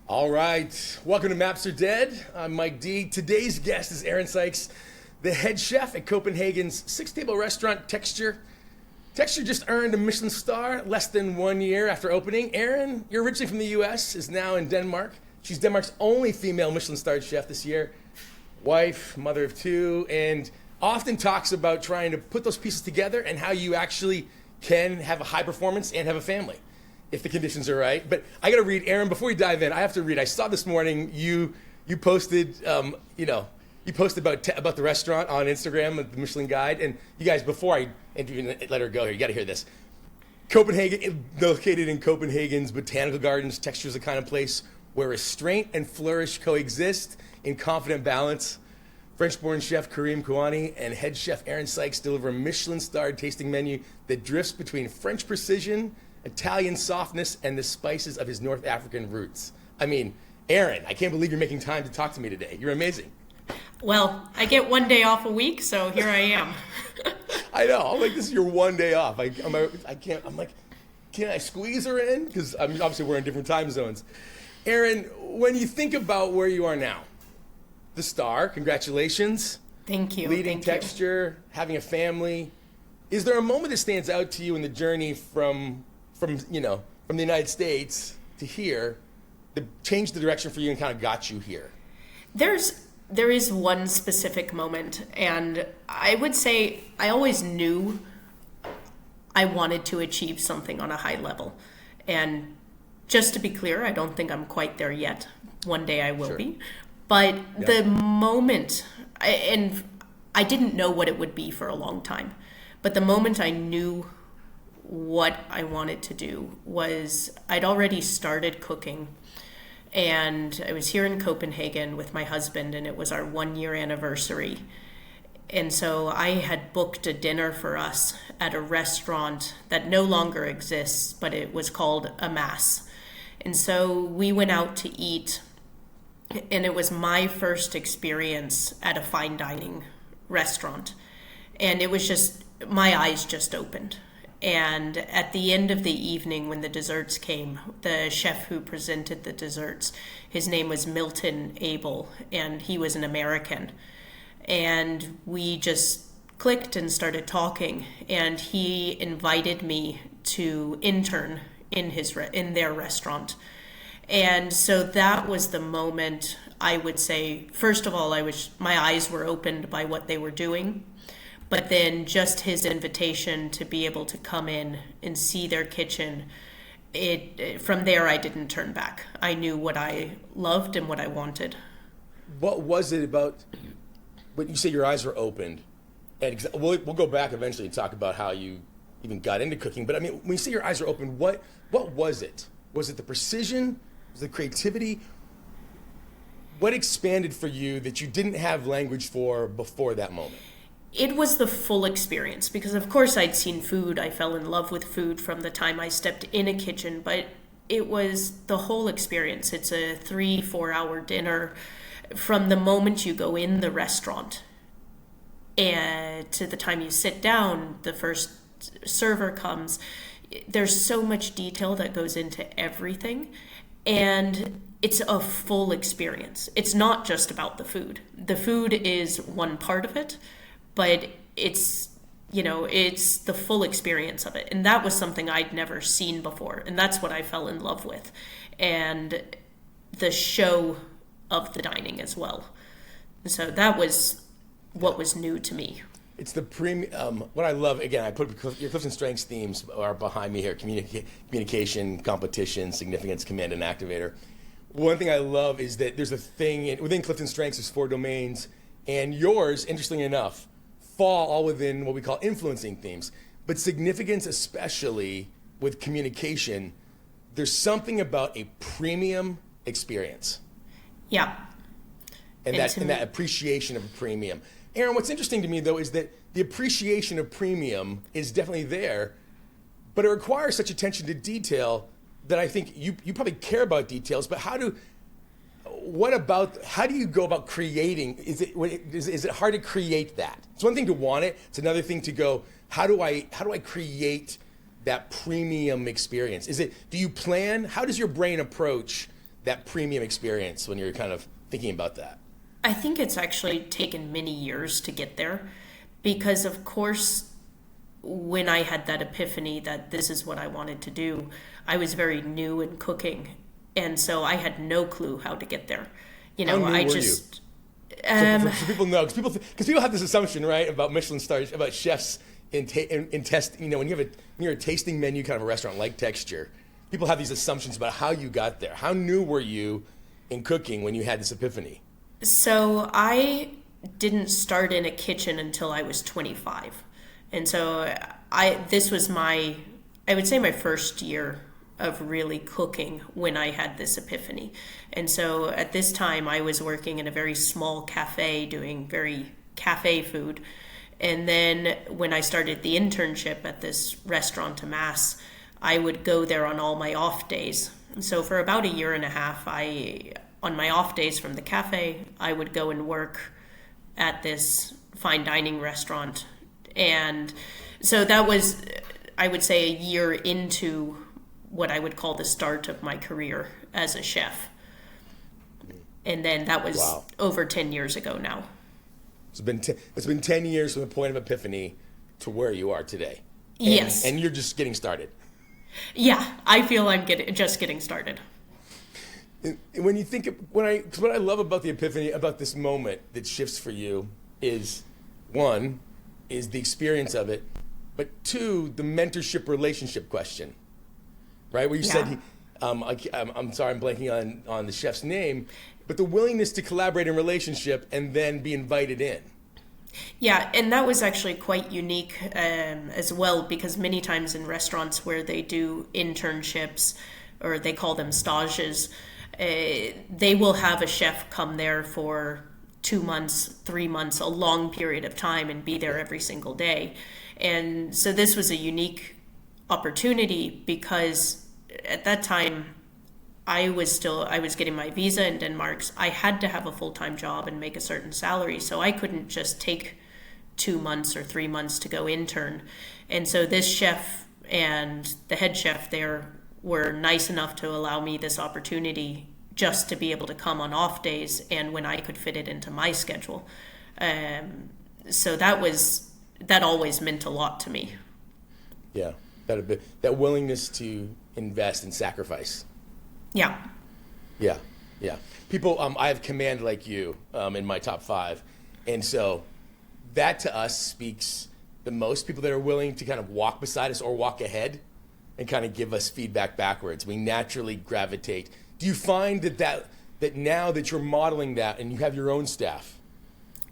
All right, welcome to Maps Are Dead. I'm Mike D. Today's guest is Erin Sykes, the head chef at Copenhagen's six-table restaurant Texture. Texture just earned a Michelin star less than 1 year after opening. Erin, you're originally from the U.S., is now in Denmark. She's Denmark's only female Michelin-starred chef this year. Wife, mother of two, and often talks about trying to put those pieces together and how you actually can have a high performance and have a family, if the conditions are right. But I got to read, Erin, before we dive in, I have to read. I saw this morning you posted, you posted about the restaurant on Instagram, the Michelin Guide, and you guys, before I even let her go here, you got to hear this. Copenhagen, located in Copenhagen's botanical gardens, Texture is the kind of place where restraint and flourish coexist in confident balance. French-born chef Karim Kouani and head chef Erin Sykes deliver a Michelin-starred tasting menu that drifts between French precision, Italian softness, and the spices of his North African roots. I mean, Erin, I can't believe you're making time to talk to me today. You're amazing. Well, I get 1 day off a week, so here I am. I know. I'm like, this is your 1 day off. I'm like, can I squeeze her in? Because obviously we're in different time zones. Erin, when you think about where you are now, the star, congratulations. Thank you. Leading Texture, having a family. Is there a moment that stands out to you in the journey from the United States to here that changed the direction for you and kind of got you here? There is one specific moment, and I would say I always knew I wanted to achieve something on a high level. And just to be clear, I don't think I'm quite there yet. One day I will be. But the moment, I didn't know what it would be for a long time, but the moment I knew what I wanted to do was I'd already started cooking, and I was here in Copenhagen with my husband, and it was our 1 year anniversary. And so I had booked a dinner for us at a restaurant that no longer exists, but it was called A Mass. And so we went out to eat, and it was my first experience at a fine dining restaurant. And it was just, my eyes just opened. And at the end of the evening, when the desserts came, the chef who presented the desserts, his name was Milton Abel, and he was an American. And we just clicked and started talking, and he invited me to intern in their restaurant. And so that was the moment, I would say, first of all, my eyes were opened by what they were doing, but then just his invitation to be able to come in and see their kitchen, from there I didn't turn back. I knew what I loved and what I wanted. What was it about, when you say your eyes were opened, and we'll go back eventually and talk about how you even got into cooking, but I mean, when you say your eyes were open, what was it? Was it the precision? Was it the creativity? What expanded for you that you didn't have language for before that moment? It was the full experience, because of course I'd seen food. I fell in love with food from the time I stepped in a kitchen, but it was the whole experience. It's a 3-4 hour dinner from the moment you go in the restaurant and to the time you sit down, the first server comes. There's so much detail that goes into everything, and it's a full experience. It's not just about the food. The food is one part of it, but it's the full experience of it. And that was something I'd never seen before. And that's what I fell in love with. And the show of the dining as well. So that was what was new to me. It's the premium. What I love, again, I put your Clifton Strengths themes are behind me here: communication, competition, significance, command, and activator. One thing I love is that there's a thing within Clifton Strengths. There's 4 domains, and yours, interestingly enough, fall all within what we call influencing themes. But significance, especially with communication, there's something about a premium experience. Yeah. And that appreciation of a premium. Erin, what's interesting to me, though, is that the appreciation of premium is definitely there, but it requires such attention to detail that I think you probably care about details, but how do you go about creating? Is it hard to create that? It's one thing to want it. It's another thing to go, how do I create that premium experience? Do you plan? How does your brain approach that premium experience when you're kind of thinking about that? I think it's actually taken many years to get there because, of course, when I had that epiphany that this is what I wanted to do, I was very new in cooking. And so I had no clue how to get there. You know, How new I were just. So people know, because people have this assumption, right, about Michelin stars, about chefs in test. You know, when you're a tasting menu kind of a restaurant like Texture, people have these assumptions about how you got there. How new were you in cooking when you had this epiphany? So I didn't start in a kitchen until I was 25. And so this was I would say my first year of really cooking when I had this epiphany. And so at this time I was working in a very small cafe doing very cafe food. And then when I started the internship at this restaurant to Mass, I would go there on all my off days. So for about a year and a half, on my off days from the cafe, I would go and work at this fine dining restaurant. And so that was, I would say, a year into what I would call the start of my career as a chef. And then that was over 10 years ago now. It's been 10 years from the point of epiphany to where you are today. Yes. And you're just getting started. Yeah, I feel I'm just getting started. When you think, what I love about the epiphany, about this moment that shifts for you is, one, is the experience of it, but two, the mentorship relationship question, right? Where you said, I'm sorry, I'm blanking on the chef's name, but the willingness to collaborate in relationship and then be invited in. Yeah, and that was actually quite unique as well, because many times in restaurants where they do internships, or they call them stages, they will have a chef come there for 2 months, 3 months, a long period of time, and be there every single day. And so this was a unique opportunity because at that time I was getting my visa in Denmark. I had to have a full-time job and make a certain salary, so I couldn't just take 2 months or 3 months to go intern. And so this chef and the head chef there were nice enough to allow me this opportunity just to be able to come on off days and when I could fit it into my schedule. So that always meant a lot to me. Yeah, that willingness to invest and sacrifice. Yeah. Yeah. People, I have command like you in my top 5. And so that to us speaks the most. People that are willing to kind of walk beside us or walk ahead and kind of give us feedback backwards. We naturally gravitate. Do you find that now that you're modeling that and you have your own staff,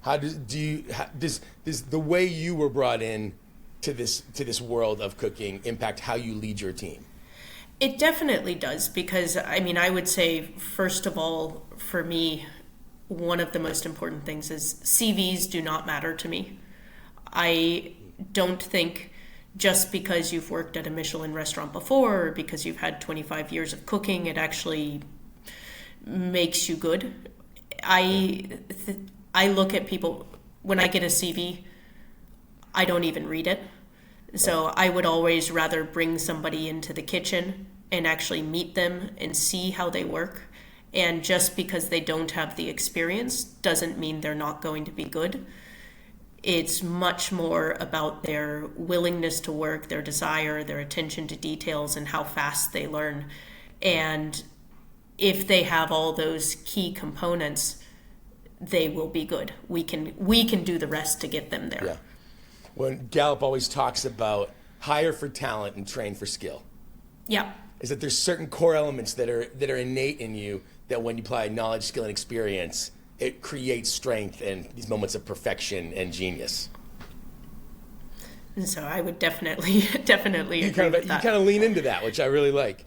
does the way you were brought in to this world of cooking impact how you lead your team? It definitely does, because I would say, first of all, for me, one of the most important things is CVs do not matter to me. I don't think just because you've worked at a Michelin restaurant before or because you've had 25 years of cooking, it actually makes you good. I look at people, when I get a CV, I don't even read it. So I would always rather bring somebody into the kitchen and actually meet them and see how they work. And just because they don't have the experience doesn't mean they're not going to be good. It's much more about their willingness to work, their desire, their attention to details, and how fast they learn. And if they have all those key components, they will be good. We can do the rest to get them there. Yeah. When Gallup always talks about hire for talent and train for skill. Yeah. Is that there's certain core elements that are innate in you that when you apply knowledge, skill, and experience, it creates strength and these moments of perfection and genius. And so I would definitely agree with that. You kind of lean into that, which I really like.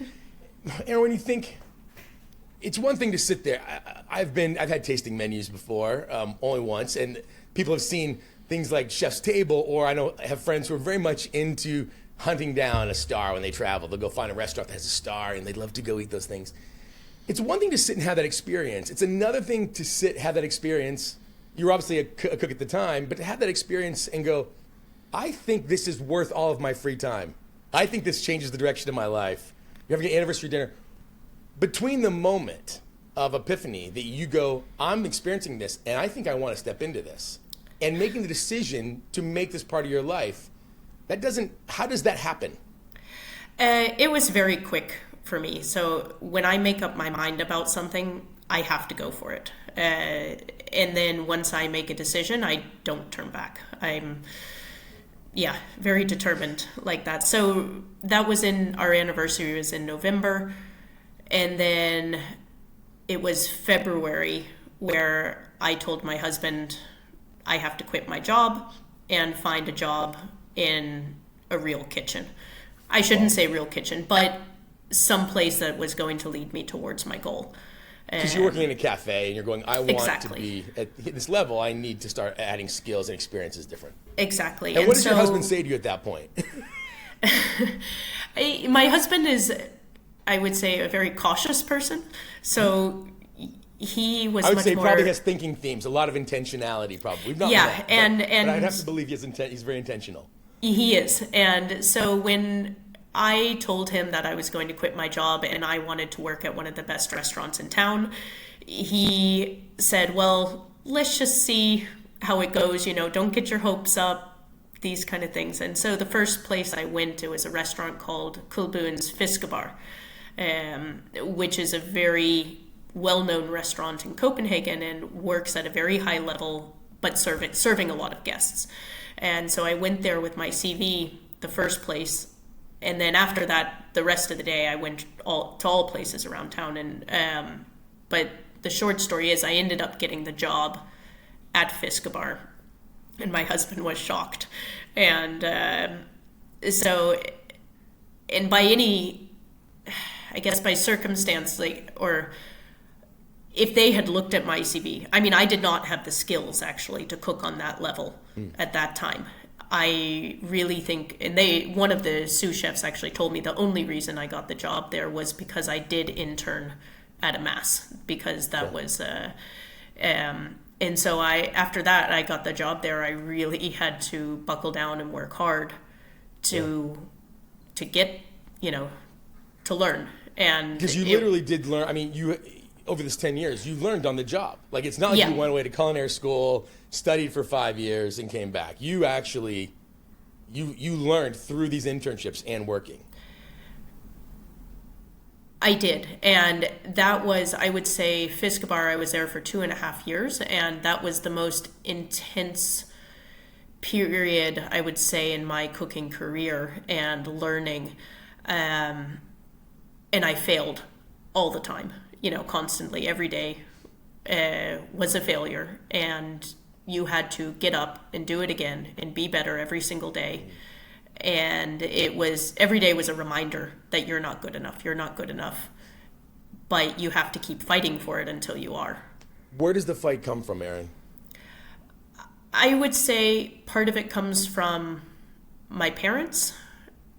And when you think, it's one thing to sit there. I've had tasting menus before, only once, and people have seen things like Chef's Table, or I have friends who are very much into hunting down a star when they travel. They'll go find a restaurant that has a star, and they'd love to go eat those things. It's one thing to sit and have that experience. It's another thing to have that experience. You're obviously a cook at the time, but to have that experience and go, I think this is worth all of my free time. I think this changes the direction of my life. You ever get anniversary dinner? between the moment of epiphany that you go, I'm experiencing this and I think I want to step into this, and making the decision to make this part of your life, how does that happen? It was very quick for me. So when I make up my mind about something, I have to go for it. And then once I make a decision, I don't turn back. I'm very determined like that. So that was our anniversary was in November. And then it was February where I told my husband I have to quit my job and find a job in a real kitchen. I shouldn't say real kitchen, but some place that was going to lead me towards my goal. Because you're working in a cafe and you're going, I want Exactly. to be at this level, I need to start adding skills and experiences different. Exactly. And what does your husband say to you at that point? My husband is, I would say, a very cautious person. So he was I would much say more... probably has thinking themes, a lot of intentionality probably. We've not met, and but I'd have to believe he's very intentional. He is. And so when I told him that I was going to quit my job and I wanted to work at one of the best restaurants in town, he said, well, let's just see how it goes. Don't get your hopes up, these kind of things. And so the first place I went to was a restaurant called Kulbun's Fiskebar, which is a very well-known restaurant in Copenhagen and works at a very high level, but serving a lot of guests. And so I went there with my CV, the first place, and then after that, the rest of the day, I went to all places around town. And but the short story is, I ended up getting the job at Fiskebar, and my husband was shocked. And so, and by any, I guess by circumstance, or if they had looked at my CV, I mean, I did not have the skills actually to cook on that level at that time. I really think, and one of the sous chefs actually told me the only reason I got the job there was because I did intern at a mass, because that was, and so after that, I got the job there. I really had to buckle down and work hard to get, to learn. And because you literally did learn, I mean, over this 10 years, you learned on the job. Like, it's not like you went away to culinary school, studied for 5 years, and came back. You actually, you learned through these internships and working. I did. And that was, I would say, Fiskebar, I was there for 2.5 years, and that was the most intense period, I would say, in my cooking career and learning. And I failed all the time. Constantly, every day was a failure, and you had to get up and do it again and be better every single day. And every day was a reminder that you're not good enough, but you have to keep fighting for it until you are. Where does the fight come from, Erin? I would say part of it comes from my parents,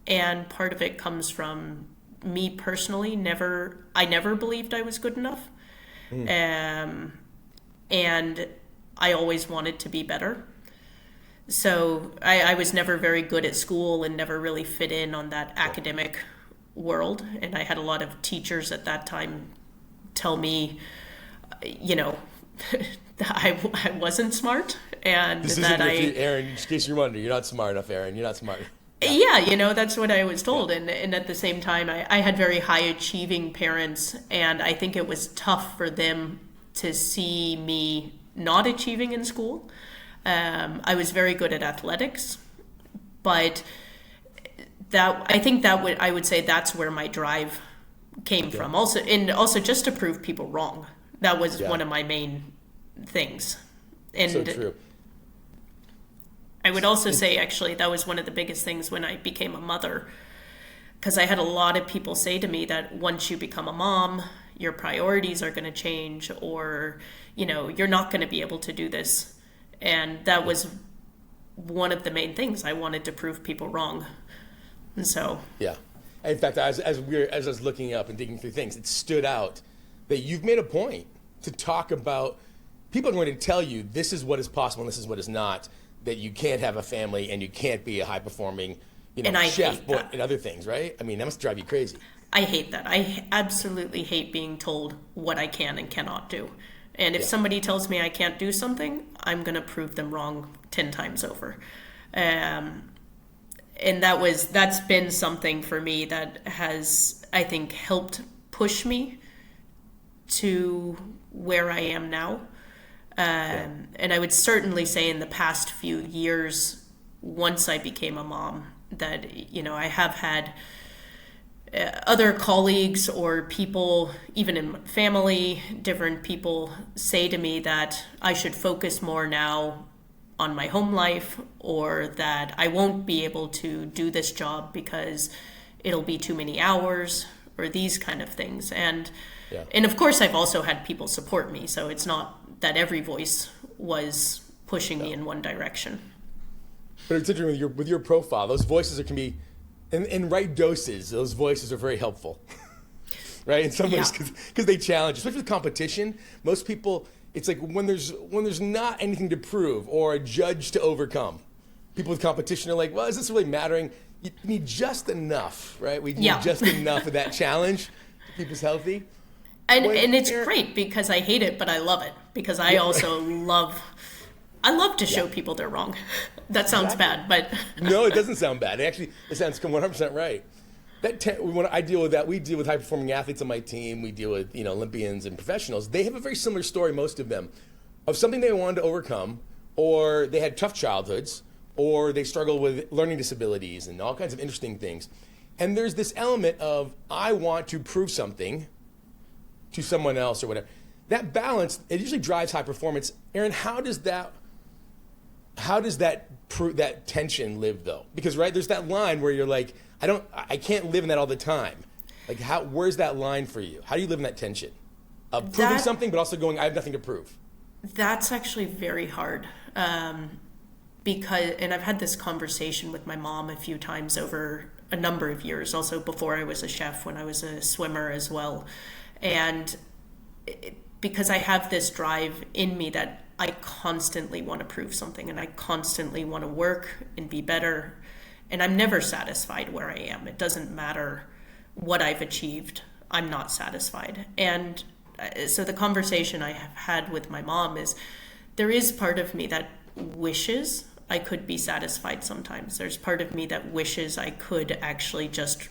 and part of it comes from me personally. I never believed I was good enough. And I always wanted to be better. So I was never very good at school and never really fit in on that academic world. And I had a lot of teachers at that time tell me, that I wasn't smart, and Erin, in case you're wondering, you're not smart enough, Erin. You're not smart. Yeah, that's what I was told. And at the same time, I had very high achieving parents, and I think it was tough for them to see me not achieving in school. I was very good at athletics, but I would say that's where my drive came from. Also just to prove people wrong. That was one of my main things. And so true. I would also say, actually, that was one of the biggest things when I became a mother, because I had a lot of people say to me that once you become a mom, your priorities are going to change, or, you're not going to be able to do this. And that was one of the main things. I wanted to prove people wrong. And so... Yeah. In fact, as I was looking up and digging through things, it stood out that you've made a point to talk about, people are going to tell you this is what is possible and this is what is not, that you can't have a family and you can't be a high-performing, chef and other things, right? I mean, that must drive you crazy. I hate that. I absolutely hate being told what I can and cannot do. And if somebody tells me I can't do something, I'm going to prove them wrong 10 times over. And that's been something for me that has, I think, helped push me to where I am now. And I would certainly say in the past few years, once I became a mom, that, you know, I have had other colleagues or people, even in family, different people say to me that I should focus more now on my home life, or that I won't be able to do this job because it'll be too many hours, or these kind of things. And of course, I've also had people support me, so it's not that every voice was pushing me in one direction. But it's interesting with your profile, those voices can be, in right doses, those voices are very helpful, right? In some ways, because they challenge, especially with competition. Most people, it's like when there's not anything to prove or a judge to overcome. People with competition are like, well, is this really mattering? You need just enough, right? We need just enough of that challenge to keep us healthy. And it's great because I hate it, but I love it because I also love to show people they're wrong. That sounds bad, but no, it doesn't sound bad. It sounds 100% right. When I deal with that, we deal with high-performing athletes on my team. We deal with Olympians and professionals. They have a very similar story, most of them, of something they wanted to overcome, or they had tough childhoods, or they struggle with learning disabilities and all kinds of interesting things. And there's this element of, I want to prove something to someone else or whatever. That balance, it usually drives high performance. Erin, how does that tension live though? Because there's that line where you're like, I can't live in that all the time. Like, where's that line for you? How do you live in that tension of proving something, but also going, I have nothing to prove? That's actually very hard. And I've had this conversation with my mom a few times over a number of years, also before I was a chef, when I was a swimmer as well. And because I have this drive in me that I constantly want to prove something, and I constantly want to work and be better, and I'm never satisfied where I am. It doesn't matter what I've achieved, I'm not satisfied. And so the conversation I have had with my mom is, there is part of me that wishes I could be satisfied sometimes. There's part of me that wishes I could actually just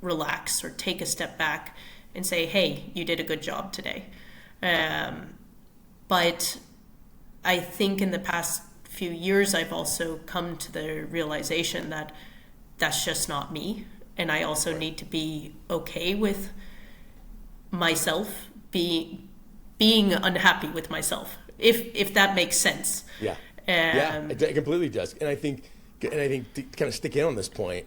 relax or take a step back and say, hey, you did a good job today. But I think in the past few years, I've also come to the realization that that's just not me. And I also need to be okay with myself, being unhappy with myself, if that makes sense. Yeah, it completely does. And I think to kind of stick in on this point,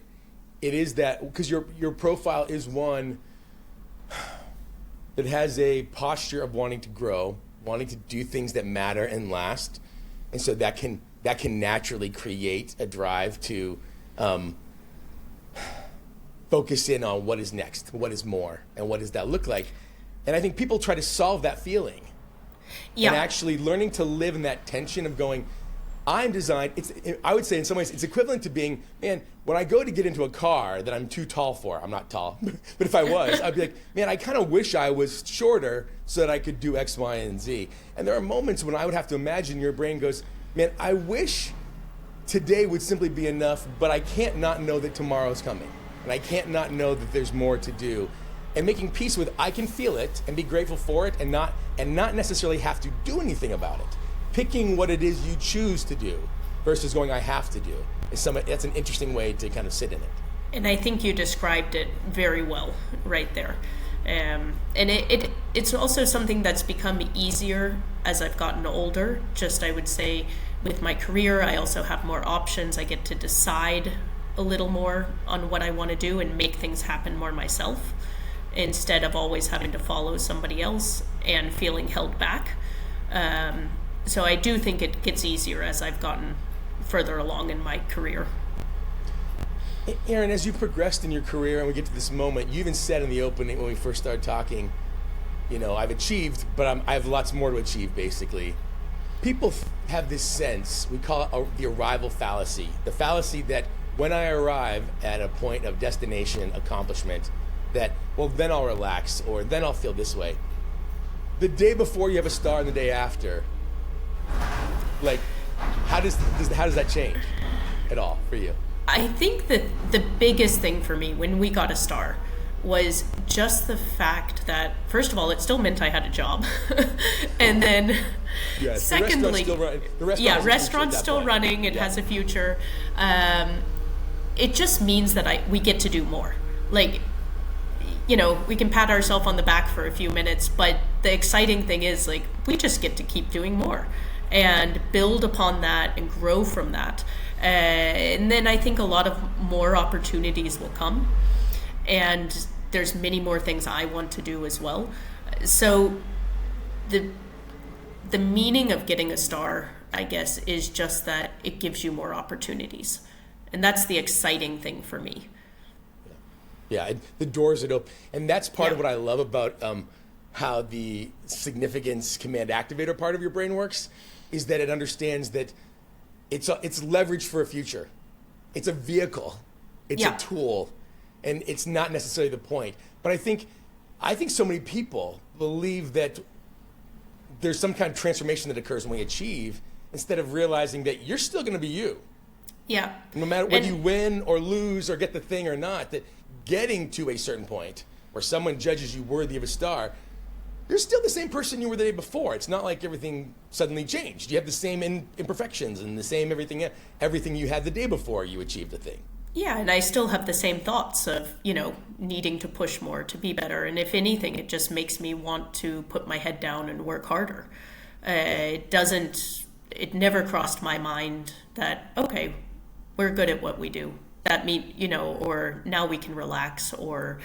it is that, because your profile is one that has a posture of wanting to grow, wanting to do things that matter and last, and so that can naturally create a drive to focus in on what is next, what is more, and what does that look like. And I think people try to solve that feeling. And actually learning to live in that tension of going, I'm designed, I would say in some ways it's equivalent to being, man, when I go to get into a car that I'm too tall for, I'm not tall, but if I was, I'd be like, man, I kind of wish I was shorter so that I could do X, Y, and Z. And there are moments when I would have to imagine your brain goes, man, I wish today would simply be enough, but I can't not know that tomorrow's coming. And I can't not know that there's more to do. And making peace with, I can feel it and be grateful for it, and not necessarily have to do anything about it. Picking what it is you choose to do versus going, I have to do. That's an interesting way to kind of sit in it. And I think you described it very well right there. And it's also something that's become easier as I've gotten older. Just, I would say, with my career, I also have more options. I get to decide a little more on what I want to do and make things happen more myself, instead of always having to follow somebody else and feeling held back. So I do think it gets easier as I've gotten further along in my career. Erin, as you progressed in your career and we get to this moment, you even said in the opening when we first started talking, I've achieved, but I have lots more to achieve, basically. People have this sense, we call it the arrival fallacy, the fallacy that when I arrive at a point of destination, accomplishment, that, well, then I'll relax, or then I'll feel this way. The day before you have a star and the day after, like, how does that change at all for you? I think that the biggest thing for me when we got a star was just the fact that, first of all, it still meant I had a job. And then Yes, secondly, restaurant's still running. It has a future. It just means that we get to do more. Like, you know, we can pat ourselves on the back for a few minutes, but the exciting thing is, like, we just get to keep doing more and build upon that and grow from that. And then I think a lot of more opportunities will come. And there's many more things I want to do as well. So the meaning of getting a star, I guess, is just that it gives you more opportunities. And that's the exciting thing for me. Yeah, the doors that open. And that's part of what I love about how the significance command activator part of your brain works, is that it understands that it's leverage for a future. It's a vehicle. It's a tool. And it's not necessarily the point. But I think so many people believe that there's some kind of transformation that occurs when we achieve, instead of realizing that you're still going to be you. Yeah. No matter whether you win or lose or get the thing or not, that getting to a certain point where someone judges you worthy of a star, you're still the same person you were the day before. It's not like everything suddenly changed. You have the same imperfections and the same everything you had the day before you achieved the thing. Yeah, and I still have the same thoughts of, you know, needing to push more to be better. And if anything, it just makes me want to put my head down and work harder. It never crossed my mind that, okay, we're good at what we do. That mean, you know, or now we can relax, or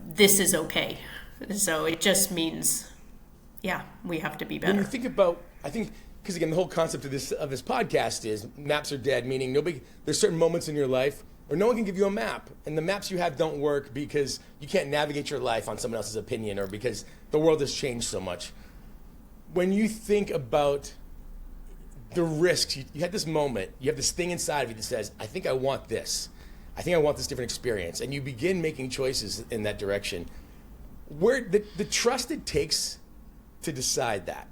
this is okay. So it just means, we have to be better. When you think about, I think, because again, the whole concept of this podcast is maps are dead, meaning there's certain moments in your life where no one can give you a map, and the maps you have don't work because you can't navigate your life on someone else's opinion, or because the world has changed so much. When you think about the risks, you had this moment, you have this thing inside of you that says, I think I want this. I think I want this different experience. And you begin making choices in that direction. Where the trust it takes to decide that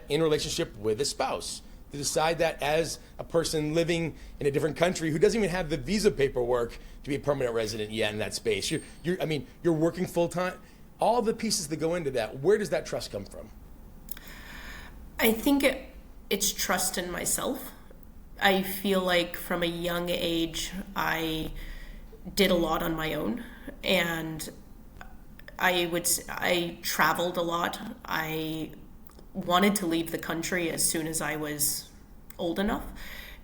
in relationship with a spouse, to decide that as a person living in a different country who doesn't even have the visa paperwork to be a permanent resident yet in that space. You're working full time. All the pieces that go into that, where does that trust come from? I think it's trust in myself. I feel like from a young age, I did a lot on my own, and I traveled a lot. I wanted to leave the country as soon as I was old enough.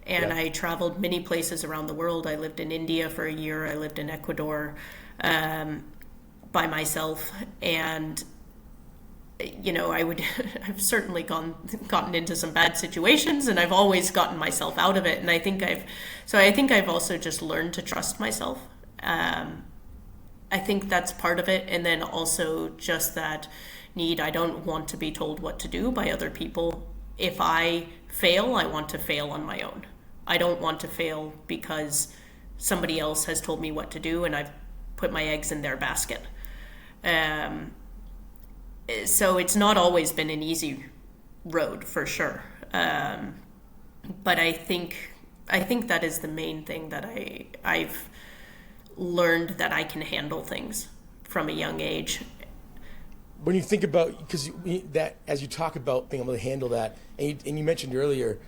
And I traveled many places around the world. I lived in India for a year. I lived in Ecuador by myself. And, you know, I've certainly gotten into some bad situations, and I've always gotten myself out of it. And I think I've also just learned to trust myself. I think that's part of it. And then also just that need, I don't want to be told what to do by other people. If I fail, I want to fail on my own. I don't want to fail because somebody else has told me what to do and I've put my eggs in their basket. So it's not always been an easy road, for sure. But I think that is the main thing that I've learned, that I can handle things from a young age. When you think about, because that as you talk about being able to handle that, and you mentioned earlier,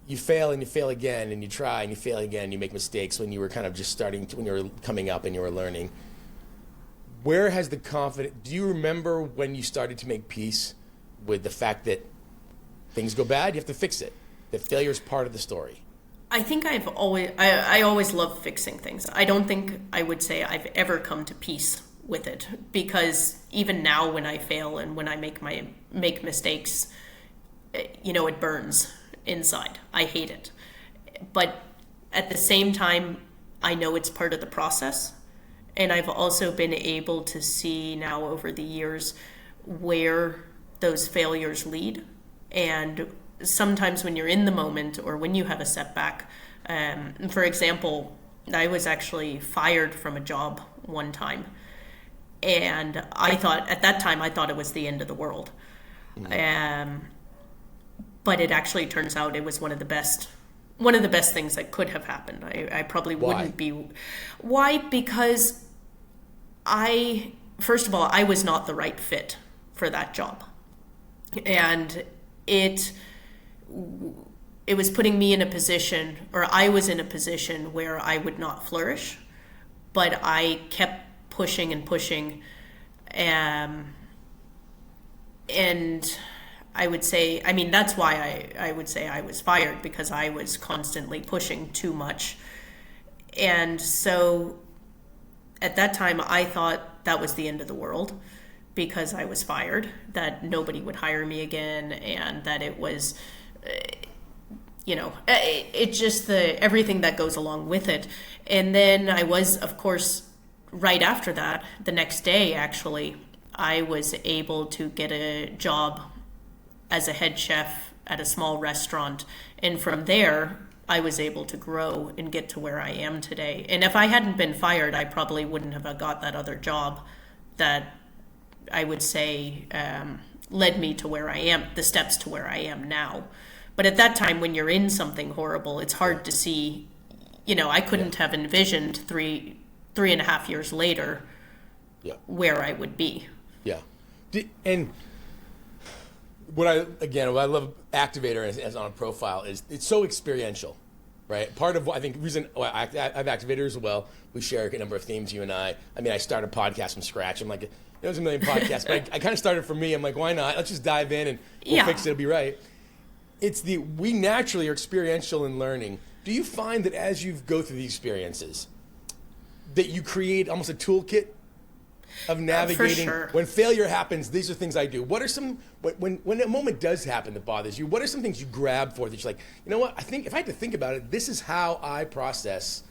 you fail and you fail again, and you try and you fail again, and you make mistakes when you were kind of just when you were coming up and you were learning. Where has the confidence, do you remember when you started to make peace with the fact that things go bad, you have to fix it, that failure is part of the story? I think I always love fixing things. I don't think I would say I've ever come to peace with it, because even now when I fail and when I make mistakes, you know, it burns inside. I hate it. But at the same time, I know it's part of the process. And I've also been able to see now over the years where those failures lead. And sometimes when you're in the moment or when you have a setback, for example, I was actually fired from a job one time. And I thought, at that time, I thought it was the end of the world. But it actually turns out it was one of the best things that could have happened. I probably wouldn't be. Why? Because first of all, I was not the right fit for that job. And it was putting me in a position, or I was in a position where I would not flourish, but I kept pushing and pushing. And I would say, I mean, that's why I would say I was fired, because I was constantly pushing too much. And so at that time, I thought that was the end of the world, because I was fired, that nobody would hire me again, and that it was, it just everything that goes along with it. And then I was, of course, right after that, the next day, actually, I was able to get a job as a head chef at a small restaurant. And from there, I was able to grow and get to where I am today. And if I hadn't been fired, I probably wouldn't have got that other job that I would say led me to where I am, the steps to where I am now. But at that time, when you're in something horrible, it's hard to see, I couldn't have envisioned three and a half years later where I would be. Yeah. And what I love Activator as on a profile is it's so experiential, right? Part of what I think reason I have Activator as well. We share a number of themes, you and I. I mean, I started a podcast from scratch. I'm like, there's a million podcasts, but I kind of started for me. I'm like, why not? Let's just dive in and we'll fix it. It'll be right. We naturally are experiential in learning. Do you find that as you go through these experiences, that you create almost a toolkit of navigating? For sure. When failure happens, these are things I do. What are some, when a moment does happen that bothers you, what are some things you grab for that you're like, you know what, I think if I had to think about it, this is how I process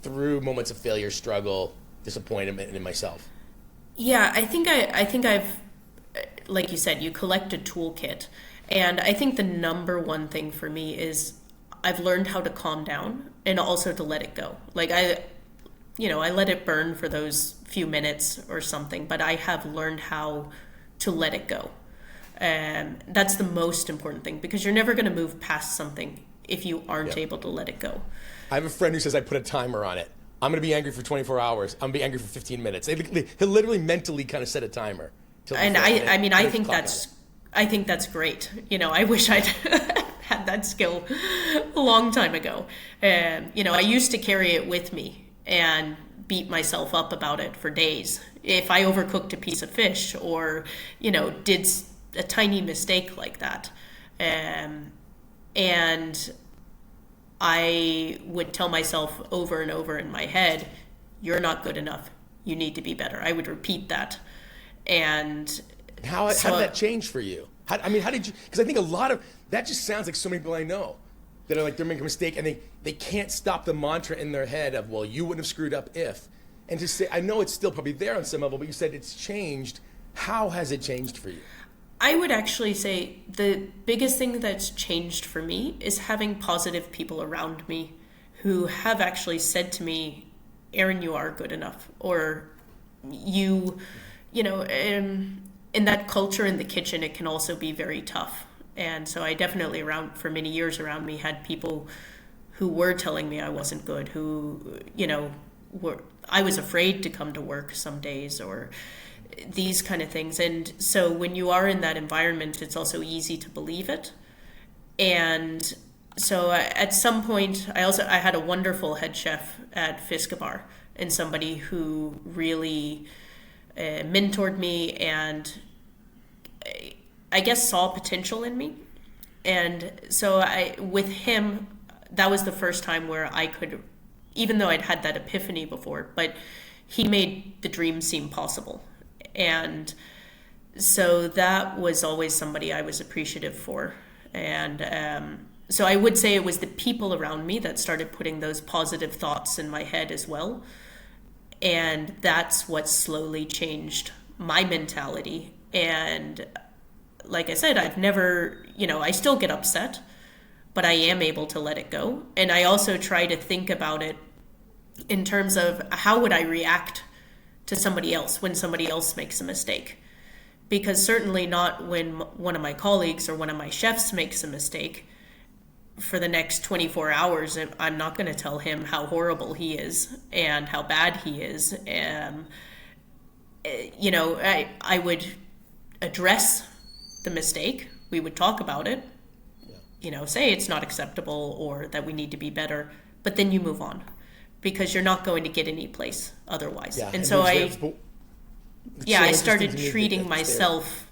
through moments of failure, struggle, disappointment in myself? Yeah, I think I've, like you said, you collect a toolkit. And I think the number one thing for me is I've learned how to calm down and also to let it go. Like I let it burn for those few minutes or something, but I have learned how to let it go. And that's the most important thing, because you're never going to move past something if you aren't able to let it go. I have a friend who says I put a timer on it. I'm going to be angry for 24 hours. I'm going to be angry for 15 minutes. He'll literally mentally kind of set a timer. And I think that's great. I wish I'd had that skill a long time ago. I used to carry it with me and beat myself up about it for days. If I overcooked a piece of fish or, did a tiny mistake like that. And I would tell myself over and over in my head, you're not good enough. You need to be better. I would repeat that. And how did that change for you? How did you, because I think a lot of, that just sounds like so many people I know that are like, they're making a mistake and they can't stop the mantra in their head of, well, you wouldn't have screwed up if. And to say, I know it's still probably there on some level, but you said it's changed. How has it changed for you? I would actually say the biggest thing that's changed for me is having positive people around me who have actually said to me, Erin, you are good enough. Or in that culture in the kitchen, it can also be very tough. And so I definitely for many years around me had people who were telling me I wasn't good, who, I was afraid to come to work some days or these kind of things. And so when you are in that environment, it's also easy to believe it. And so at some point, I had a wonderful head chef at Fiskabar, and somebody who really mentored me and I guess saw potential in me. And so with him, that was the first time where I could, even though I'd had that epiphany before, but he made the dream seem possible. And so that was always somebody I was appreciative for. And so I would say it was the people around me that started putting those positive thoughts in my head as well. And that's what slowly changed my mentality. And like I said, I've never, I still get upset, but I am able to let it go. And I also try to think about it in terms of how would I react to somebody else when somebody else makes a mistake. Because certainly not when one of my colleagues or one of my chefs makes a mistake. For the next 24 hours, I'm not going to tell him how horrible he is and how bad he is. I would address the mistake. We would talk about it, say it's not acceptable or that we need to be better, but then you move on because you're not going to get any place otherwise. Yeah, and so I started treating myself,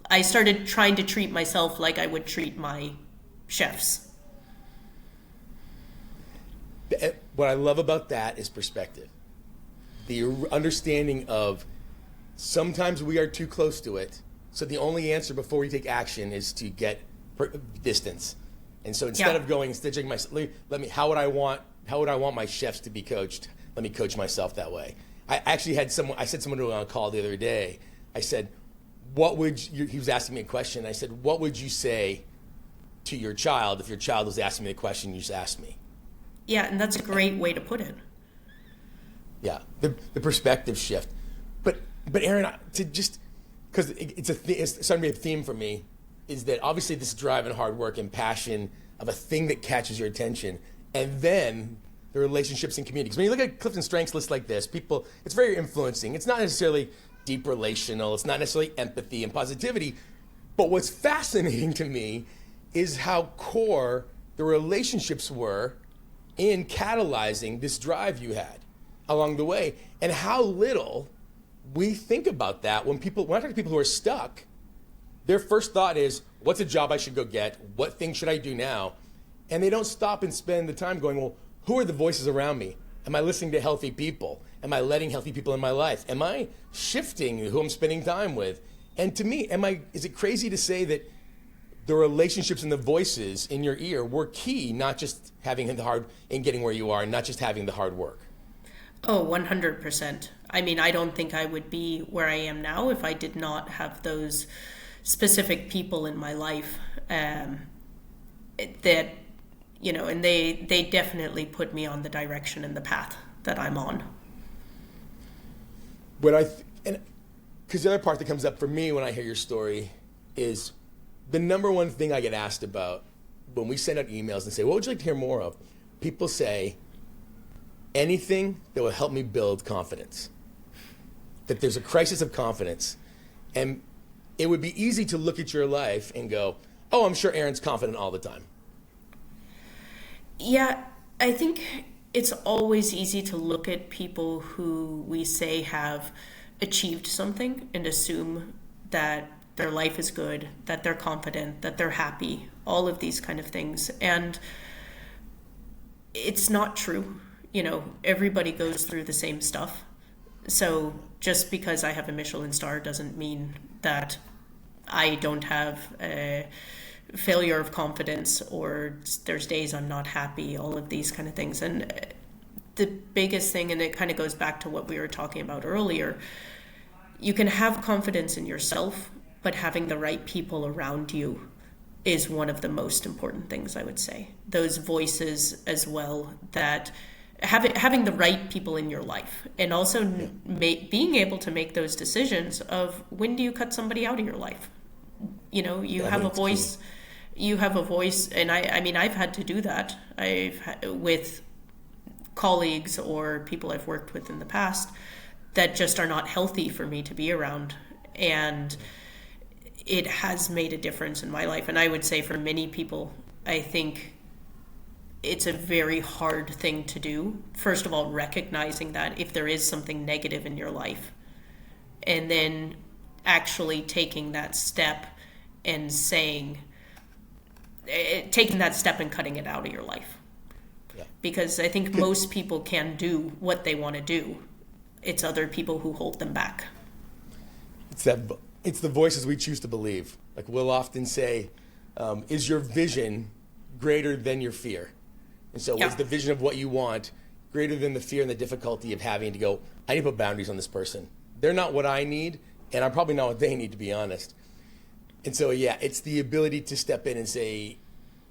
I started trying to treat myself like I would treat my chefs. What I love about that is perspective. The understanding of sometimes we are too close to it, so the only answer before we take action is to get distance. And so instead of checking myself, how would I want my chefs to be coached? Let me coach myself that way. I actually I said someone on a call the other day, I said, he was asking me a question. I said, what would you say to your child if your child was asking me the question you just asked me? Yeah, and that's a great way to put it. Yeah, the perspective shift. But Erin, because it's starting to be a theme for me, is that obviously this drive and hard work and passion of a thing that catches your attention, and then the relationships and communities. When you look at Clifton Strengths lists like this, it's very influencing. It's not necessarily deep relational. It's not necessarily empathy and positivity. But what's fascinating to me is how core the relationships were in catalyzing this drive you had along the way, and how little we think about that when I talk to people who are stuck. Their first thought is, what's a job I should go get? What thing should I do now? And they don't stop and spend the time going, well, who are the voices around me? Am I listening to healthy people? Am I letting healthy people in my life? Am I shifting who I'm spending time with? And to me, is it crazy to say that the relationships and the voices in your ear were key, not just having in getting where you are, not just having the hard work? Oh, 100%. I mean, I don't think I would be where I am now if I did not have those specific people in my life and they definitely put me on the direction and the path that I'm on. Because the other part that comes up for me when I hear your story is the number one thing I get asked about when we send out emails and say, what would you like to hear more of? People say, anything that will help me build confidence. That there's a crisis of confidence. And it would be easy to look at your life and go, oh, I'm sure Erin's confident all the time. Yeah, I think it's always easy to look at people who we say have achieved something and assume that their life is good, that they're confident, that they're happy, all of these kind of things. And it's not true. Everybody goes through the same stuff. So just because I have a Michelin-starred doesn't mean that I don't have a failure of confidence or there's days I'm not happy, all of these kind of things. And the biggest thing, and it kind of goes back to what we were talking about earlier, you can have confidence in yourself, but having the right people around you is one of the most important things, I would say. Those voices as well, that having the right people in your life, and also being able to make those decisions of when do you cut somebody out of your life. You have a voice. You have a voice, and I mean, I've had to do that. With colleagues or people I've worked with in the past that just are not healthy for me to be around, and it has made a difference in my life. And I would say for many people, I think it's a very hard thing to do. First of all, recognizing that if there is something negative in your life, and then actually taking that step and taking that step and cutting it out of your life. Yeah. Because I think most people can do what they want to do. It's other people who hold them back. It's the voices we choose to believe. Like we'll often say, is your vision greater than your fear? And so is the vision of what you want greater than the fear and the difficulty of having to go, I need to put boundaries on this person. They're not what I need, and I'm probably not what they need, to be honest. And so, it's the ability to step in and say,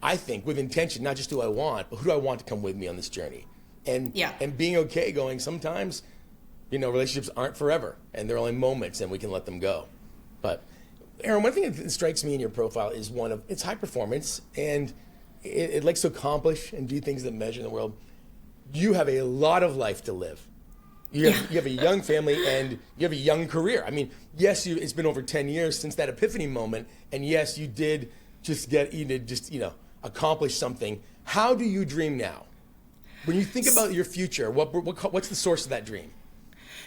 I think with intention, not just who I want, but who do I want to come with me on this journey? And being okay going, sometimes relationships aren't forever, and they're only moments, and we can let them go. But Erin, one thing that strikes me in your profile is it's high performance, and it likes to accomplish and do things that measure in the world. You have a lot of life to live. You have a young family, and you have a young career. I mean, yes, it's been over 10 years since that epiphany moment, and yes, you did just accomplish something. How do you dream now? When you think about your future, what's the source of that dream?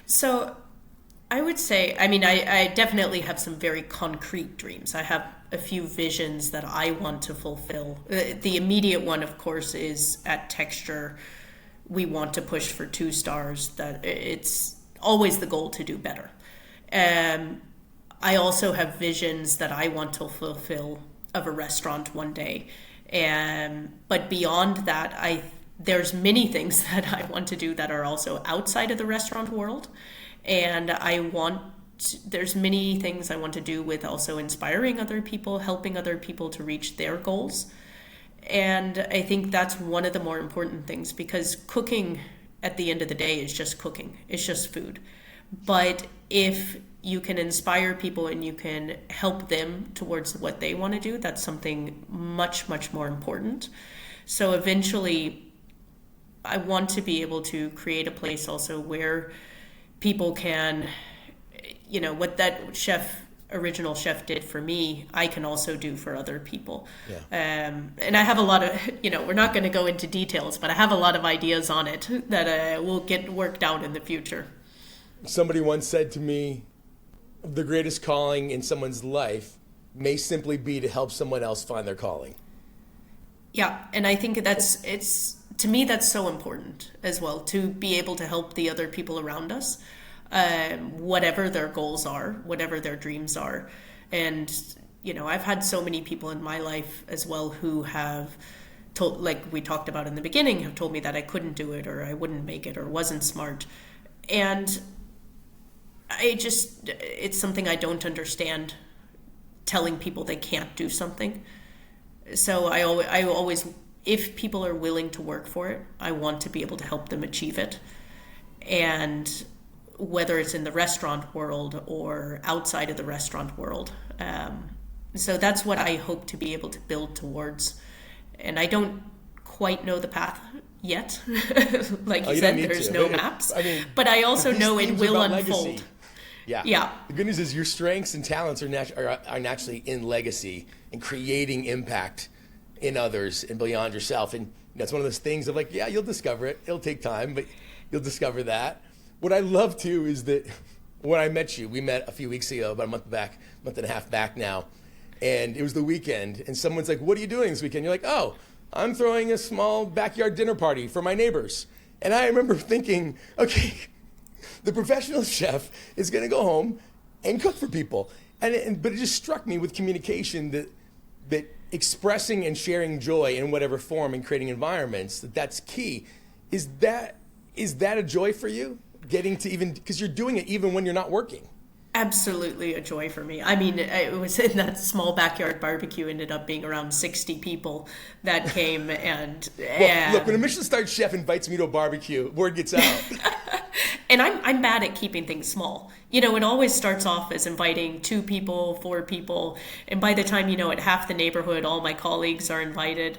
So I would say, I definitely have some very concrete dreams. I have a few visions that I want to fulfill. The immediate one, of course, is at Texture. We want to push for 2 stars. That it's always the goal to do better. I also have visions that I want to fulfill of a restaurant one day. But beyond that, there's many things that I want to do that are also outside of the restaurant world. And there's many things I want to do with also inspiring other people, helping other people to reach their goals. And I think that's one of the more important things, because cooking at the end of the day is just cooking. It's just food. But if you can inspire people and you can help them towards what they want to do, that's something much, much more important. So eventually, I want to be able to create a place also where people can, what that original chef did for me, I can also do for other people. Yeah. And I have a lot of, we're not going to go into details, but I have a lot of ideas on it that will get worked out in the future. Somebody once said to me, the greatest calling in someone's life may simply be to help someone else find their calling. Yeah, and I think to me, that's so important as well, to be able to help the other people around us, whatever their goals are, whatever their dreams are. And, I've had so many people in my life as well who have told, like we talked about in the beginning, have told me that I couldn't do it, or I wouldn't make it, or wasn't smart. And it's something I don't understand, telling people they can't do something. So I always, if people are willing to work for it, I want to be able to help them achieve it. And whether it's in the restaurant world or outside of the restaurant world. So that's what I hope to be able to build towards. And I don't quite know the path yet. Like you said, there's no maps. But I also know it will unfold. Legacy. Yeah. The good news is your strengths and talents are naturally in legacy and creating impact in others and beyond yourself. And that's one of those things of you'll discover it. It'll take time, but you'll discover that. What I love too is that when I met you, we met a few weeks ago, about a month and a half back now. And it was the weekend, and someone's like, "What are you doing this weekend?" You're like, "Oh, I'm throwing a small backyard dinner party for my neighbors." And I remember thinking, okay, the professional chef is going to go home and cook for people. But it just struck me with communication that expressing and sharing joy in whatever form and creating environments, that's key. Is that a joy for you? Getting to because you're doing it even when you're not working. Absolutely a joy for me. It was in that small backyard barbecue, ended up being around 60 people that came. And look, when a Michelin-starred chef invites me to a barbecue, word gets out. And I'm bad at keeping things small. It always starts off as inviting 2 people, 4 people. And by the time half the neighborhood, all my colleagues are invited.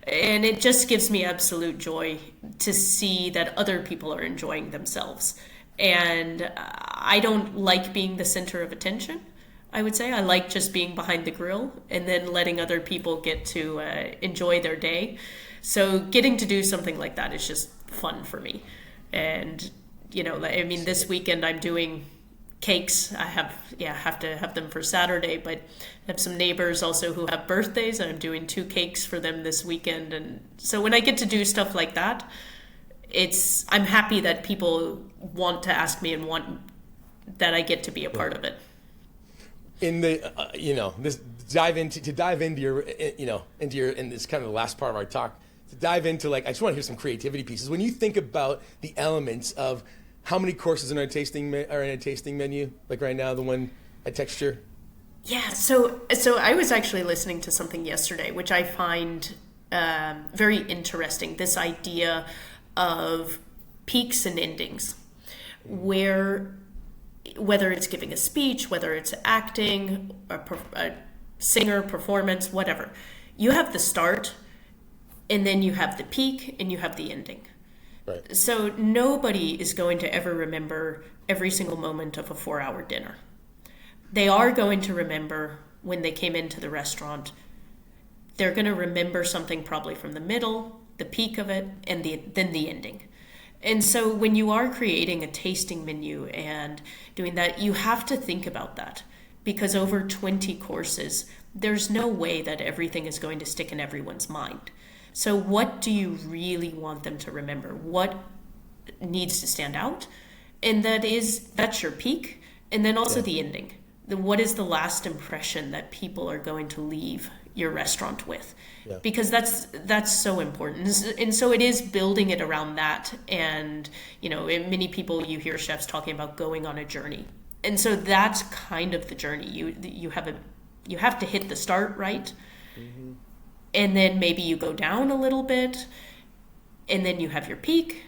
And it just gives me absolute joy to see that other people are enjoying themselves. And I don't like being the center of attention, I would say. I like just being behind the grill and then letting other people get to enjoy their day. So getting to do something like that is just fun for me. And, this weekend I'm doing cakes. I have to have them for Saturday, but I have some neighbors also who have birthdays, and I'm doing 2 cakes for them this weekend. And so when I get to do stuff like that, I'm happy that people want to ask me and want that I get to be a part of it. In the dive into your in this kind of the last part of our talk, to dive into I just want to hear some creativity pieces. When you think about the elements of how many courses are in a tasting menu, like right now, the one at Texture? Yeah, so I was actually listening to something yesterday, which I find very interesting, this idea of peaks and endings, where, whether it's giving a speech, whether it's acting, a singer, performance, whatever, you have the start, and then you have the peak, and you have the ending. Right. So nobody is going to ever remember every single moment of a 4-hour dinner. They are going to remember when they came into the restaurant. They're going to remember something probably from the middle, the peak of it, and then the ending. And so when you are creating a tasting menu and doing that, you have to think about that, because over 20 courses, there's no way that everything is going to stick in everyone's mind. So what do you really want them to remember? What needs to stand out? And that's your peak. And then also the ending. What is the last impression that people are going to leave your restaurant with? Yeah. Because that's so important. And so it is building it around that. And, many people, you hear chefs talking about going on a journey. And so that's kind of the journey. You have to hit the start right. Mm-hmm. And then maybe you go down a little bit, and then you have your peak,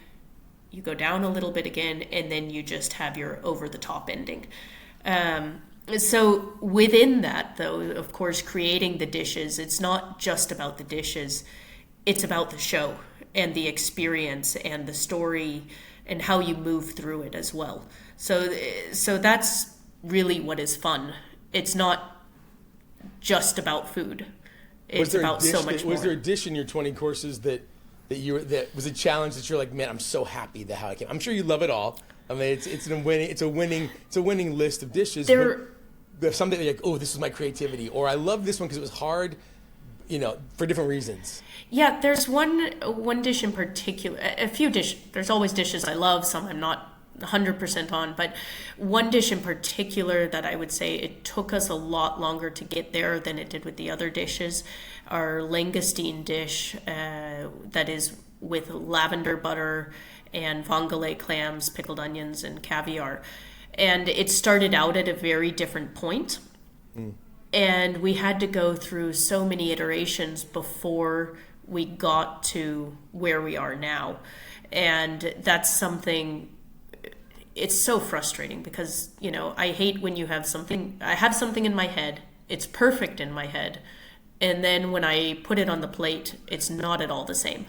you go down a little bit again, and then you just have your over-the-top ending. So within that, though, of course, creating the dishes, it's not just about the dishes, it's about the show and the experience and the story and how you move through it as well. So that's really what is fun. It's not just about food. It's about so much more. Was there a dish in your 20 courses that was a challenge that you're like, man, I'm so happy that how I came? I'm sure you love it all. I mean, it's a winning list of dishes. There's something like, oh, this is my creativity, or I love this one because it was hard, for different reasons. Yeah, there's one dish in particular. A few dishes. There's always dishes I love. Some I'm not 100% on, but one dish in particular that I would say it took us a lot longer to get there than it did with the other dishes. Our langoustine dish that is with lavender butter and vongole clams, pickled onions, and caviar. And it started out at a very different point. And we had to go through so many iterations before we got to where we are now. And that's something, it's so frustrating because, I hate when you have something, I have something in my head, it's perfect in my head, and then when I put it on the plate, it's not at all the same.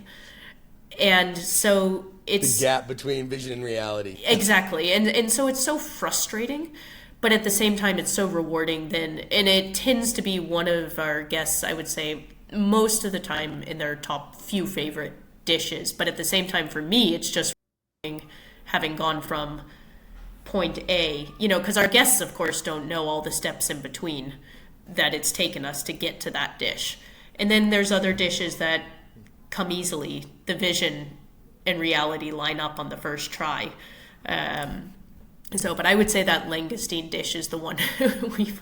And so it's the gap between vision and reality. Exactly. And so it's so frustrating, but at the same time, it's so rewarding then. And it tends to be one of our guests, I would say, most of the time in their top few favorite dishes. But at the same time, for me, it's just having gone from point A, because our guests, of course, don't know all the steps in between that it's taken us to get to that dish. And then there's other dishes that come easily. The vision and reality line up on the first try. But I would say that langoustine dish is the one we've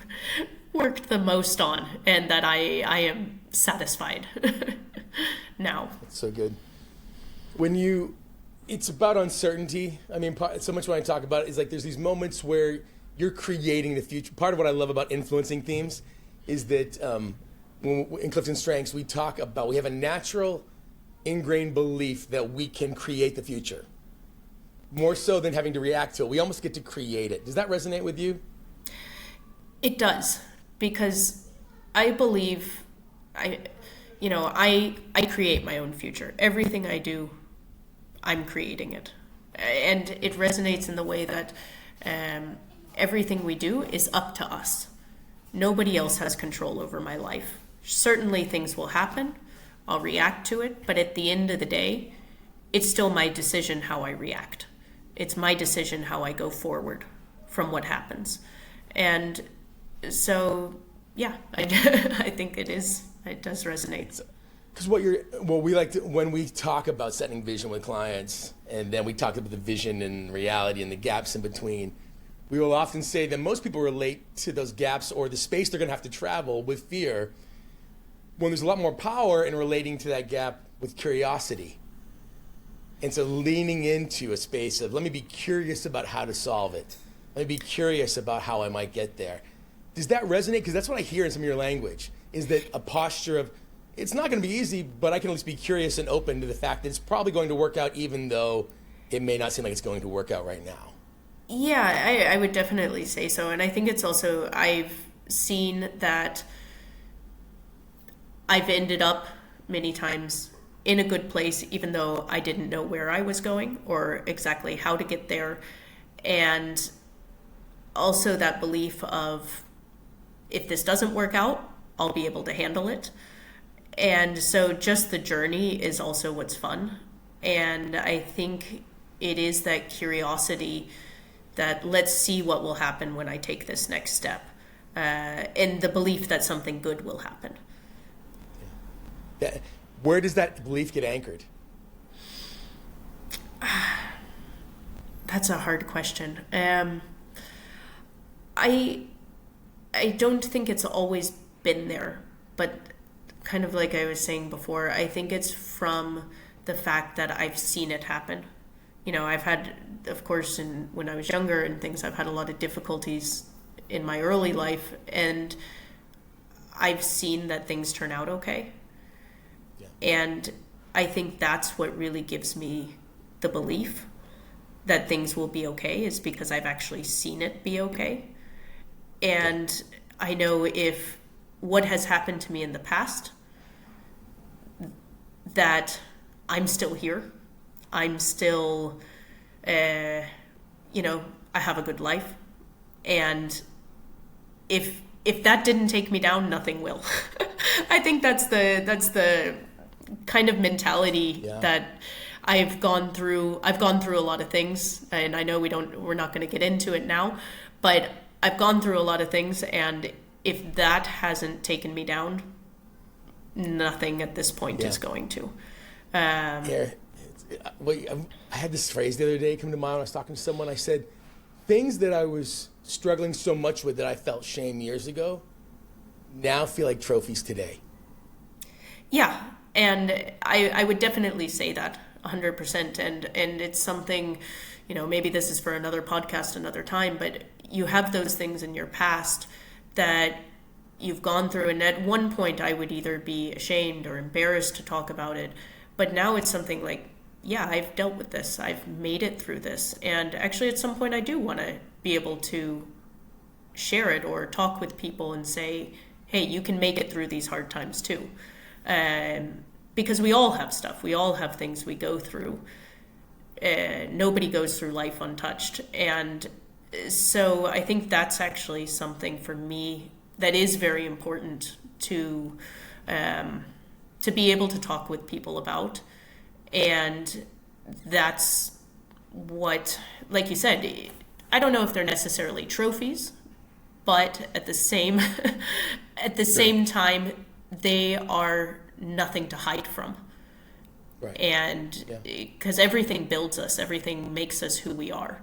worked the most on, and that I am satisfied now. That's so good. It's about uncertainty. I mean, so much when I talk about it is like there's these moments where you're creating the future. Part of what I love about influencing themes is that in Clifton Strengths, we have a natural ingrained belief that we can create the future. More so than having to react to it. We almost get to create it. Does that resonate with you? It does, because I believe I create my own future. Everything I do, I'm creating it. And it resonates in the way that everything we do is up to us. Nobody else has control over my life. Certainly things will happen. I'll react to it. But at the end of the day, it's still my decision how I react. It's my decision how I go forward from what happens. And so, yeah, I think it does resonate. Because when we talk about setting vision with clients, and then we talk about the vision and reality and the gaps in between, we will often say that most people relate to those gaps or the space they're going to have to travel with fear, when there's a lot more power in relating to that gap with curiosity. And so leaning into a space of, let me be curious about how to solve it. Let me be curious about how I might get there. Does that resonate? Because that's what I hear in some of your language, is that a posture of, it's not going to be easy, but I can at least be curious and open to the fact that it's probably going to work out even though it may not seem like it's going to work out right now. Yeah, I would definitely say so. And I think it's also, I've seen that I've ended up many times in a good place, even though I didn't know where I was going or exactly how to get there. And also that belief of, if this doesn't work out, I'll be able to handle it. And so just the journey is also what's fun. And I think it is that curiosity that let's see what will happen when I take this next step. And the belief that something good will happen. Yeah. Where does that belief get anchored? That's a hard question. I don't think it's always been there, but kind of like I was saying before, I think it's from the fact that I've seen it happen. You know, I've had, of course, when I was younger and things, I've had a lot of difficulties in my early life, and I've seen that things turn out okay. Yeah. And I think that's what really gives me the belief that things will be okay, is because I've actually seen it be okay. And I know if what has happened to me in the past, that I'm still here. I'm still, I have a good life. And if that didn't take me down, nothing will. I think that's the kind of mentality that I've gone through. I've gone through a lot of things, and I know we're not going to get into it now, but I've gone through a lot of things, and if that hasn't taken me down, nothing at this point is going to. I had this phrase the other day come to mind when I was talking to someone. I said, things that I was struggling so much with that I felt shame years ago now feel like trophies today. Yeah, and I would definitely say that 100%. And it's something, maybe this is for another podcast another time, but you have those things in your past that you've gone through, and at one point I would either be ashamed or embarrassed to talk about it, but now it's something like, yeah, I've dealt with this, I've made it through this, and actually at some point I do want to be able to share it or talk with people and say, hey, you can make it through these hard times too. Because we all have stuff, we all have things we go through. Nobody goes through life untouched, and so I think that's actually something for me that is very important to be able to talk with people about. And that's what, like you said, I don't know if they're necessarily trophies, but at the same same time, they are nothing to hide from. Right. And because everything builds us, everything makes us who we are.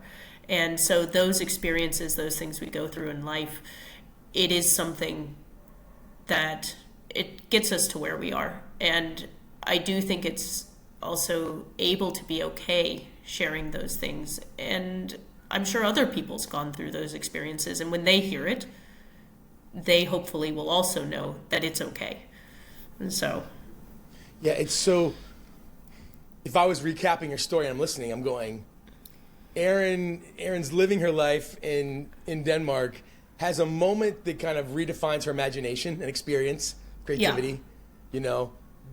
And so those experiences, those things we go through in life, it is something that it gets us to where we are. And I do think it's also able to be okay sharing those things. And I'm sure other people's gone through those experiences. And when they hear it, they hopefully will also know that it's okay. And so. Yeah, it's so, if I was recapping your story and I'm listening, I'm going, Erin's living her life in Denmark, has a moment that kind of redefines her imagination and experience, creativity,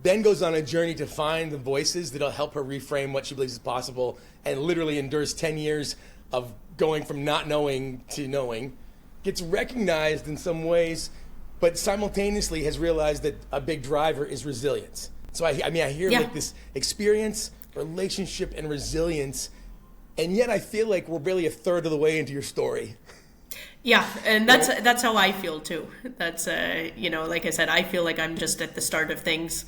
then goes on a journey to find the voices that'll help her reframe what she believes is possible, and literally endures 10 years of going from not knowing to knowing, gets recognized in some ways, but simultaneously has realized that a big driver is resilience. So I hear like this experience, relationship, and resilience, and yet I feel like we're barely a third of the way into your story. Yeah, and that's how I feel too. That's like I said, I feel like I'm just at the start of things.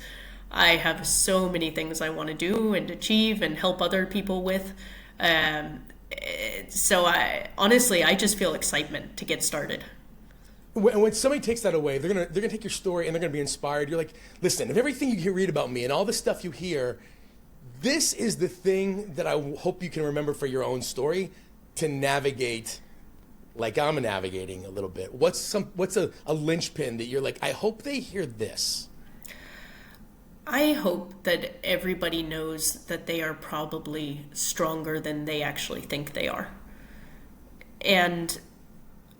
I have so many things I want to do and achieve and help other people with. So I just feel excitement to get started. When somebody takes that away, they're gonna take your story and they're gonna be inspired. You're like, listen, if everything you read about me and all the stuff you hear, this is the thing that I hope you can remember for your own story to navigate, like I'm navigating a little bit. What's a linchpin that you're like, I hope they hear this? I hope that everybody knows that they are probably stronger than they actually think they are. And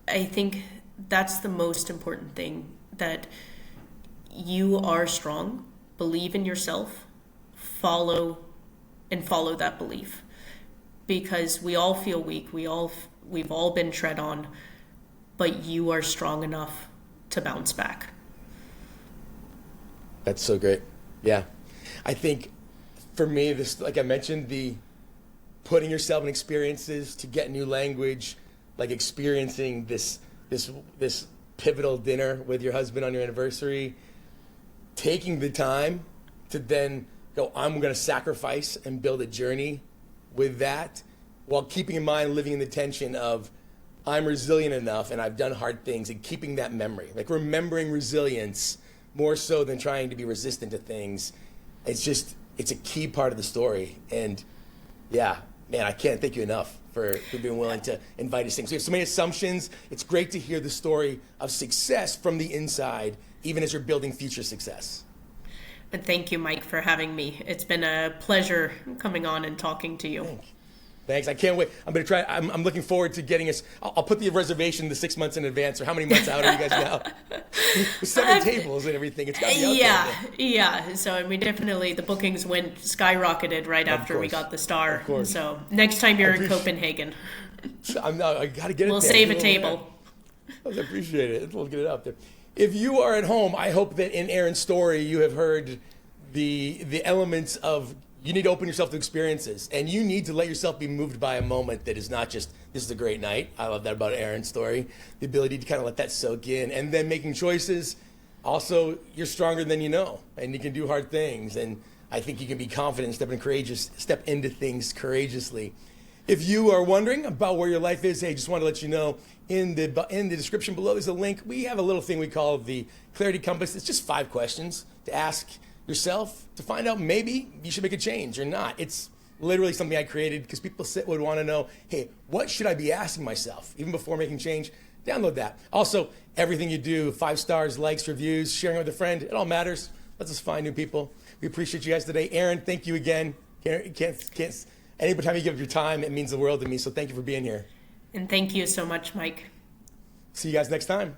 I think that's the most important thing, that you are strong, believe in yourself, follow that belief. Because we all feel weak, we've all been tread on, but you are strong enough to bounce back. That's so great. Yeah. I think for me, this, like I mentioned, the putting yourself in experiences to get new language, like experiencing this pivotal dinner with your husband on your anniversary, taking the time to then go, I'm going to sacrifice and build a journey with that, while keeping in mind living in the tension of I'm resilient enough and I've done hard things, and keeping that memory, like remembering resilience more so than trying to be resistant to things. It's a key part of the story. And yeah, man, I can't thank you enough for being willing to invite us in. So we have so many assumptions. It's great to hear the story of success from the inside, even as you're building future success. And thank you, Mike, for having me. It's been a pleasure coming on and talking to you. Thanks. I can't wait. I'm going to try. I'm looking forward to getting us. I'll put the reservation the 6 months in advance. Or how many months out are you guys now? With 7 tables and everything. It's got to be out there. Yeah. So definitely the bookings skyrocketed right after we got the star. Of course. So next time you're in Copenhagen, I got to get it. We'll save a table. I appreciate it. We'll get it out there. If you are at home, I hope that in Erin's story you have heard the elements of, you need to open yourself to experiences, and you need to let yourself be moved by a moment that is not just, this is a great night. I love that about Erin's story. The ability to kind of let that soak in, and then making choices. Also, you're stronger than you know, and you can do hard things. And I think you can be confident, step into things courageously. If you are wondering about where your life is, hey, just want to let you know, in the description below is a link. We have a little thing we call the Clarity Compass. It's just 5 questions to ask yourself to find out maybe you should make a change or not. It's literally something I created because people would want to know, hey, what should I be asking myself even before making change? Download that. Also, everything you do, 5 stars, likes, reviews, sharing with a friend, it all matters. Let's us find new people. We appreciate you guys today. Erin, thank you again. Any time you give up your time, it means the world to me. So thank you for being here. And thank you so much, Mike. See you guys next time.